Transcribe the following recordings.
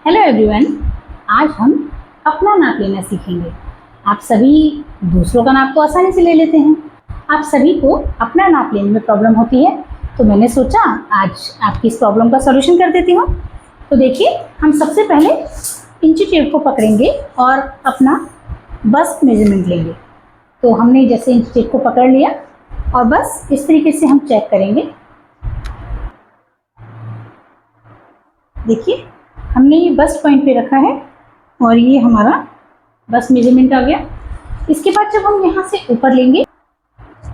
Hello everyone, आज हम अपना नाप लेना सीखेंगे। आप सभी दूसरों का नाप तो आसानी से ले लेते हैं। आप सभी को अपना नाप लेने में प्रॉब्लम होती है, तो मैंने सोचा आज आपकी इस प्रॉब्लम का सॉल्यूशन कर देती हूँ। तो देखिए, हम सबसे पहले इंची टेप को पकड़ेंगे और अपना बस्ट मेजरमेंट लेंगे। तो हमने जैसे इंची टेप को पकड़ लिया और बस इस तरीके से हम चेक करेंगे। देखिए, हमने ये बस्ट पॉइंट पे रखा है और ये हमारा बस्ट मेजरमेंट आ गया। इसके बाद जब हम यहाँ से ऊपर लेंगे,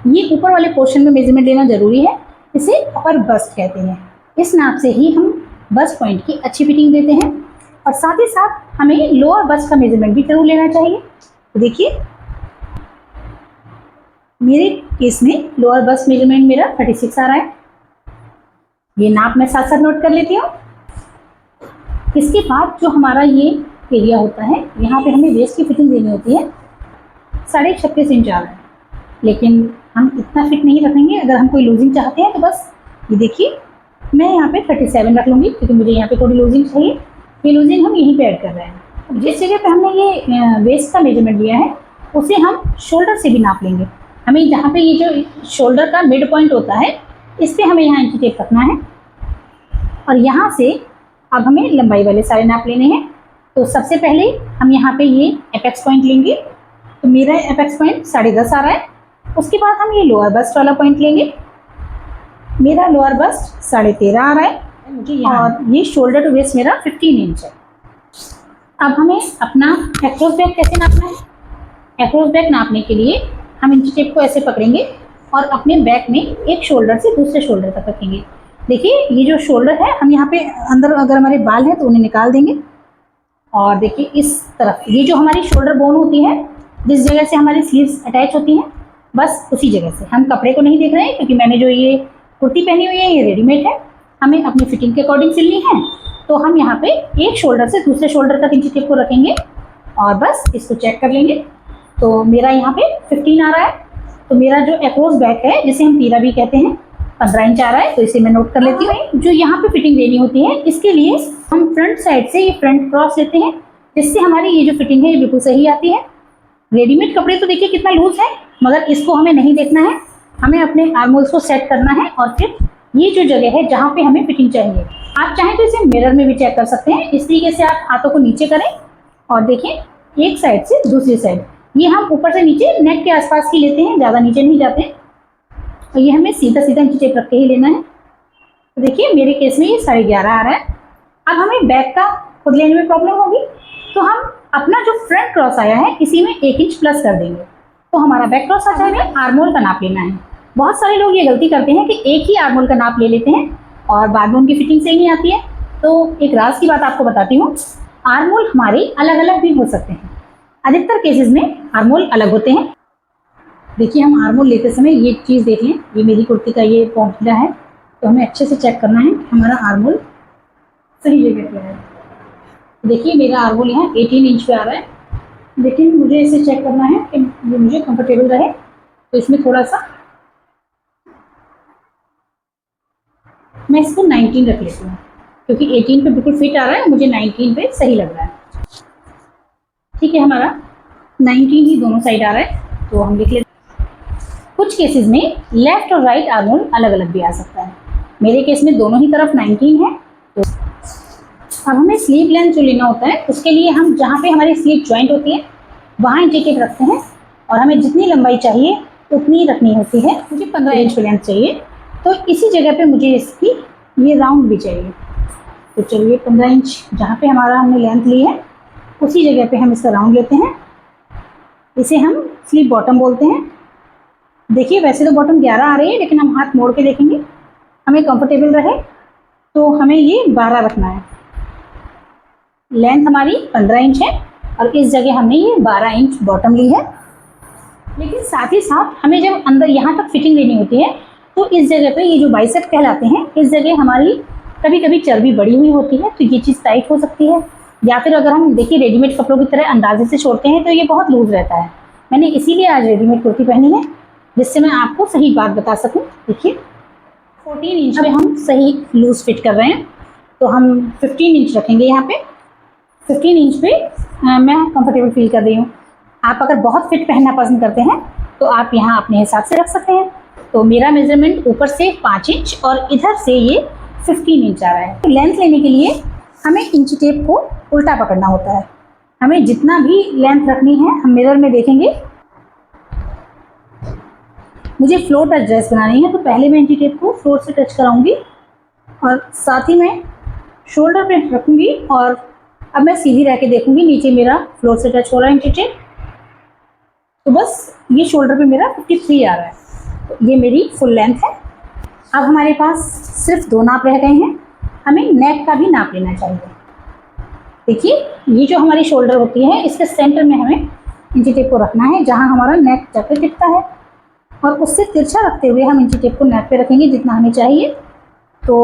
ये ऊपर वाले पोर्शन में मेजरमेंट लेना जरूरी है, इसे अपर बस्ट कहते हैं। इस नाप से ही हम बस्ट पॉइंट की अच्छी फिटिंग देते हैं और साथ ही साथ हमें लोअर बस्ट का मेजरमेंट भी जरूर लेना चाहिए। तो देखिए, मेरे केस में लोअर बस्ट मेजरमेंट मेरा 36 आ रहा है। ये नाप मैं साथ साथ नोट कर लेती हूँ। इसके बाद जो हमारा ये एरिया होता है, यहाँ पे हमें वेस्ट की फिटिंग देनी होती है 36.5 इंच आ रहा है, लेकिन हम इतना फिट नहीं रखेंगे। अगर हम कोई लूजिंग चाहते हैं तो बस ये देखिए, मैं यहाँ पे 37 रख लूँगी क्योंकि मुझे यहाँ पे थोड़ी लूजिंग चाहिए। ये लूजिंग हम यहीं पे ऐड कर रहे हैं। जिस जगह पे हमने ये वेस्ट का मेजरमेंट लिया है, उसे हम शोल्डर से भी नाप लेंगे। हमें जहाँ पे ये जो शोल्डर का मिड पॉइंट होता है, इस पर हमें यहाँ इंची टेप रखना है और यहाँ से अब हमें लंबाई वाले सारे नाप लेने हैं। तो सबसे पहले हम यहाँ पे ये एपेक्स पॉइंट लेंगे। तो मेरा एपेक्स पॉइंट 10.5 आ रहा है। उसके बाद हम ये लोअर बस्ट वाला पॉइंट लेंगे। मेरा लोअर बस्ट 13.5 आ रहा है मुझे, और ये शोल्डर टू वेस्ट मेरा 15 इंच है। अब हमें अपना एक्रोस बैक कैसे नापना है। एक्रोस बैक नापने के लिए हम इंची टेप को ऐसे पकड़ेंगे और अपने बैक में एक शोल्डर से दूसरे शोल्डर तक रखेंगे। देखिए, ये जो शोल्डर है, हम यहाँ पे अंदर अगर हमारे बाल हैं तो उन्हें निकाल देंगे और देखिए इस तरफ ये जो हमारी शोल्डर बोन होती है, जिस जगह से हमारी स्लीव्स अटैच होती हैं, बस उसी जगह से। हम कपड़े को नहीं देख रहे हैं क्योंकि मैंने जो ये कुर्ती पहनी हुई है ये रेडीमेड है। हमें अपनी फिटिंग के अकॉर्डिंग सिलनी है, तो हम यहाँ पे एक शोल्डर से दूसरे शोल्डर तक इंची टेप को रखेंगे और बस इसको चेक कर लेंगे। तो मेरा यहाँ पे 15 आ रहा है। तो मेरा जो एक्रोस बैक है, जिसे हम तीरा भी कहते हैं, 15 इंच आ रहा है। तो इसे मैं नोट कर लेती हूँ। जो यहाँ पे फिटिंग देनी होती है, इसके लिए हम फ्रंट साइड से ये फ्रंट क्रॉस लेते हैं, जिससे हमारी ये जो फिटिंग है ये बिल्कुल सही आती है। रेडीमेड कपड़े तो देखिए कितना लूज है, मगर इसको हमें नहीं देखना है। हमें अपने आर्महोल्स को सेट करना है और फिर ये जो जगह है जहाँ पे हमें फिटिंग चाहिए, आप चाहें तो इसे मिरर में भी चेक कर सकते हैं। इस तरीके से आप हाथों को नीचे करें और देखें एक साइड से दूसरी साइड। ये हम ऊपर से नीचे नेक के आसपास ही लेते हैं, ज़्यादा नीचे नहीं जाते। और ये हमें सीधा सीधा इंची टेप रख के ही लेना है। तो देखिए, मेरे केस में ये 11.5 आ रहा है। अब हमें बैक का खुद लेने में प्रॉब्लम होगी, तो हम अपना जो फ्रंट क्रॉस आया है इसी में 1 इंच प्लस कर देंगे, तो हमारा बैक क्रॉस आ जाएगा। आर्महोल का नाप लेना है। बहुत सारे लोग ये गलती करते हैं कि एक ही आर्महोल का नाप ले लेते हैं और बाद में उनकी फिटिंग सही नहीं आती है। तो एक राज की बात आपको बताती हूँ, आर्महोल हमारे अलग अलग भी हो सकते हैं। अधिकतर केसेस में आर्महोल अलग होते हैं। देखिए, हम आर्महोल लेते समय ये चीज़ देख लें, ये मेरी कुर्ती का ये पॉकेट है, तो हमें अच्छे से चेक करना है कि हमारा आर्महोल सही जगह पे है। देखिए, मेरा आर्महोल यहाँ 18 इंच पे आ रहा है, लेकिन मुझे इसे चेक करना है कि ये मुझे कंफर्टेबल रहे। तो इसमें थोड़ा सा मैं इसको 19 रख लेती हूँ, क्योंकि 18 पे बिल्कुल फिट आ रहा है, मुझे 19 पे सही लग रहा है। ठीक है, हमारा 19 ही दोनों साइड आ रहा है, तो हम लिख लेते हैं। कुछ केसेस में लेफ्ट और राइट आर्महोल अलग अलग भी आ सकता है। मेरे केस में दोनों ही तरफ 19 है। तो अब हमें स्लीव लेंथ जो लेना होता है, उसके लिए हम जहाँ पे हमारी स्लीव जॉइंट होती है वहाँ इंची टेप रखते हैं और हमें जितनी लंबाई चाहिए उतनी रखनी होती है। मुझे 15 इंच की लेंथ चाहिए, तो इसी जगह पे मुझे इसकी ये राउंड भी चाहिए। तो चलिए, 15 इंच जहाँ पे हमारा हमने लेंथ ली है, उसी जगह पे हम इसका राउंड लेते हैं। इसे हम स्लीव बॉटम बोलते हैं। देखिए, वैसे तो बॉटम 11 आ रही है, लेकिन हम हाथ मोड़ के देखेंगे, हमें कंफर्टेबल रहे तो हमें ये 12 रखना है। लेंथ हमारी 15 इंच है और इस जगह हमने ये 12 इंच बॉटम ली है। लेकिन साथ ही साथ हमें जब अंदर यहाँ तक फिटिंग देनी होती है, तो इस जगह पे ये जो बाइसेप कहलाते हैं, इस जगह हमारी कभी कभी चर्बी बढ़ी हुई होती है, तो ये चीज़ टाइट हो सकती है। या फिर अगर हम देखिए रेडीमेड कपड़ों की तरह अंदाजे से छोड़ते हैं तो ये बहुत लूज रहता है। मैंने इसीलिए आज रेडीमेड कुर्ती पहनी है, जिससे मैं आपको सही बात बता सकूं। देखिए, 14 इंच में हम सही लूज फिट कर रहे हैं, तो हम 15 इंच रखेंगे यहाँ पे 15 इंच पे मैं कंफर्टेबल फील कर रही हूँ। आप अगर बहुत फिट पहनना पसंद करते हैं तो आप यहाँ अपने हिसाब से रख सकते हैं। तो मेरा मेजरमेंट ऊपर से 5 इंच और इधर से ये 15 इंच आ रहा है। लेंथ लेने के लिए हमें इंची टेप को उल्टा पकड़ना होता है। हमें जितना भी लेंथ रखनी है हम मिरर में देखेंगे। मुझे फ्लोर टच ड्रेस बनानी है तो पहले मैं इंची टेप को फ्लोर से टच कराऊंगी और साथ ही मैं शोल्डर पे रखूंगी और अब मैं सीधी रह के देखूंगी नीचे मेरा फ्लोर से टच हो रहा है इंची टेप। तो बस ये शोल्डर पे मेरा 53 आ रहा है। तो ये मेरी फुल लेंथ है। अब हमारे पास सिर्फ 2 नाप रह गए हैं। हमें नेक का भी नाप लेना चाहिए। देखिए ये जो हमारी शोल्डर होती है इसके सेंटर में हमें इंची टेप को रखना है जहाँ हमारा नेक जाकर टिकता है और उससे तिरछा रखते हुए हम इंची टेप को नेक पे रखेंगे जितना हमें चाहिए। तो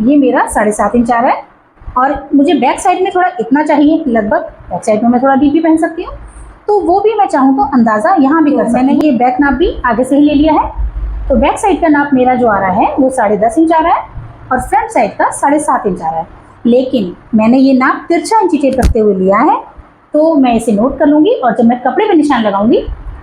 ये मेरा 7.5 इंच आ रहा है और मुझे बैक साइड में थोड़ा इतना चाहिए, लगभग बैक साइड में मैं थोड़ा डीपी पहन सकती हूँ तो वो भी मैं चाहूँ तो अंदाज़ा यहाँ भी कर सकती हूँ। मैंने ये बैक नाप भी आगे से ही ले लिया है। तो बैक साइड का नाप मेरा जो आ रहा है वो 10.5 इंच आ रहा है और फ्रंट साइड का 7.5 इंच आ रहा है। लेकिन मैंने ये नाप तिरछा इंची टेप रखते हुए लिया है तो मैं इसे नोट कर लूँगी और जब मैं कपड़े पर निशान लगाऊंगी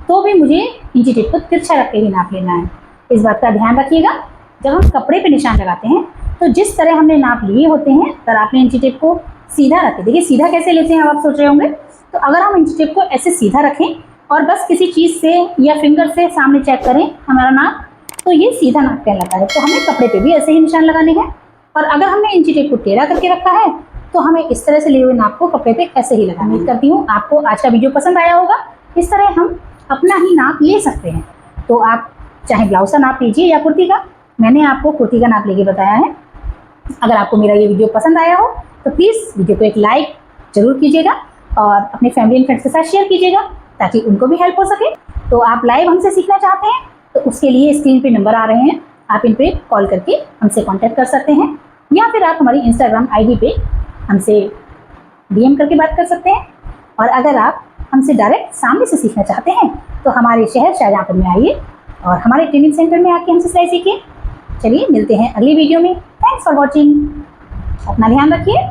तो भी मुझे इंची टेप को तिरछा रख के ही नाप लेना है। इस बात का ध्यान रखिएगा। जब हम कपड़े पे निशान लगाते हैं तो जिस तरह हमने नाप लिए होते हैं अगर आपने इंची टेप को सीधा रखे, देखिए सीधा कैसे लेते हैं आप सोच रहे होंगे। तो अगर हम इंची टेप को ऐसे सीधा रखें और बस किसी चीज़ से या फिंगर से सामने चेक करें हमारा नाप तो ये सीधा नाप कहलाता है। तो हमें कपड़े पे भी ऐसे ही निशान लगाने हैं और अगर हमने इंची टेप को टेढ़ा करके रखा है तो हमें इस तरह से लिए हुए नाप को कपड़े पे ऐसे ही लगाना। उम्मीद करती हूँ आपको आज का वीडियो पसंद आया होगा। इस तरह हम अपना ही नाप ले सकते हैं। तो आप चाहे ब्लाउज का नाप लीजिए या कुर्ती का, मैंने आपको कुर्ती का नाप लेके बताया है। अगर आपको मेरा ये वीडियो पसंद आया हो तो प्लीज़ वीडियो को एक लाइक ज़रूर कीजिएगा और अपने फैमिली एंड फ्रेंड्स के साथ शेयर कीजिएगा ताकि उनको भी हेल्प हो सके। तो आप लाइव हमसे सीखना चाहते हैं तो उसके लिए स्क्रीन पे नंबर आ रहे हैं, आप इन पे कॉल करके हमसे कांटेक्ट कर सकते हैं या फिर आप हमारी इंस्टाग्राम आईडी पे हमसे डीएम करके बात कर सकते हैं। और अगर आप हमसे डायरेक्ट सामने से सीखना चाहते हैं तो हमारे शहर शाहजहाँपुर में आइए और हमारे ट्रेनिंग सेंटर में आके हमसे सिलाई सीखिए। चलिए मिलते हैं अगली वीडियो में। Thanks for watching. अपना ध्यान रखिए।